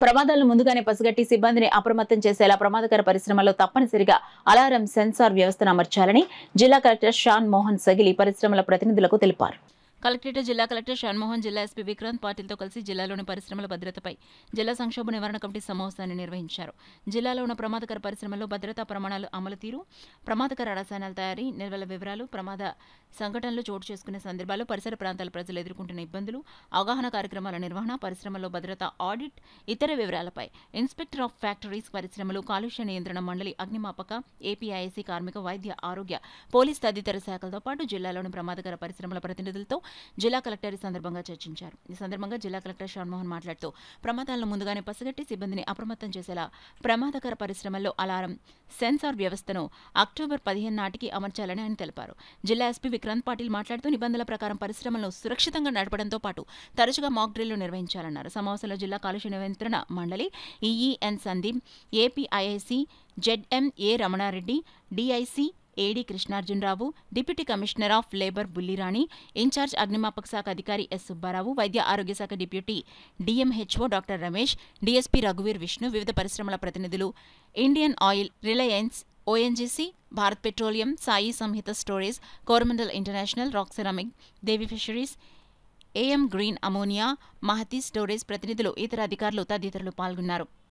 ప్రమాదాలను ముందుగానే పసిగట్టి సిబ్బందిని అప్రమత్తం చేసేలా ప్రమాదకర పరిశ్రమల్లో తప్పనిసరిగా అలారం సెన్సార్ వ్యవస్థను అమర్చాలని జిల్లా కలెక్టర్ షాన్ మోహన్ సగిలి పరిశ్రమల ప్రతినిధులకు తెలిపారు. కలెక్టరేట్ జిల్లా కలెక్టర్ షణ్మోహన్, జిల్లా ఎస్పీ విక్రాంత్ పాటిల్తో కలిసి జిల్లాలోని పరిశ్రమల భద్రతపై జిల్లా సంక్షోభ నివారణ కమిటీ సమావేశాన్ని నిర్వహించారు. జిల్లాలో ఉన్న ప్రమాదకర పరిశ్రమల్లో భద్రతా ప్రమాణాలు అమలు తీరు, ప్రమాదకర రసాయనాల తయారీ, నిల్వల వివరాలు, ప్రమాద సంఘటనలు చోటు చేసుకునే సందర్భాలు, పరిసర ప్రాంతాల ప్రజలు ఎదుర్కొంటున్న ఇబ్బందులు, అవగాహన కార్యక్రమాల నిర్వహణ, పరిశ్రమల్లో భద్రతా ఆడిట్, ఇతర వివరాలపై ఇన్స్పెక్టర్ ఆఫ్ ఫ్యాక్టరీస్, పరిశ్రమలు, కాలుష్య నియంత్రణ మండలి, అగ్నిమాపక, ఏపీఐఐసీ, కార్మిక, వైద్య, ఆరోగ్య, పోలీస్ తదితర శాఖలతో పాటు జిల్లాలోని ప్రమాదకర పరిశ్రమల ప్రతినిధులతో జిల్లా కలెక్టర్ ఈ సందర్భంగా చర్చించారు. ఈ సందర్భంగా జిల్లా కలెక్టర్ షణ్మోహన్ మాట్లాడుతూ ప్రమాదాలను ముందుగానే పసిగట్టి సిబ్బందిని అప్రమత్తం చేసేలా ప్రమాదకర పరిశ్రమల్లో అలారం సెన్సార్ వ్యవస్థను అక్టోబర్ 15 నాటికి అమర్చాలని ఆయన తెలిపారు. జిల్లా ఎస్పీ విక్రాంత్ పాటిల్ మాట్లాడుతూ నిబంధనల ప్రకారం పరిశ్రమలను సురక్షితంగా నడపడంతో పాటు తరచుగా మాక్ డ్రిల్లు నిర్వహించాలన్నారు. సమావేశంలో జిల్లా కాలుష్య నియంత్రణ మండలి EEN Sandeep, APIIC, ZMA Ramanareddy, DIC AD Krishnarjunarao, deputy commissioner of labour Bullirani, incharge అగ్నిమాపక శాఖ అధికారి ఎస్ సుబ్బారావు, వైద్య ఆరోగ్య శాఖ deputy DMHO doctor Ramesh, DSP రఘువీర్ విష్ణు, వివిధ పరిశ్రమల ప్రతినిధులు, Indian Oil, Reliance, ONGC, Bharat Petroleum, Sai Samhita storage, Coromandel International, Rock Ceramic, Devi Fisheries, AM Green Ammonia, Mahathi storage ప్రతినిధులు, ఇతర అధికారులు తదితరులు పాల్గొన్నారు.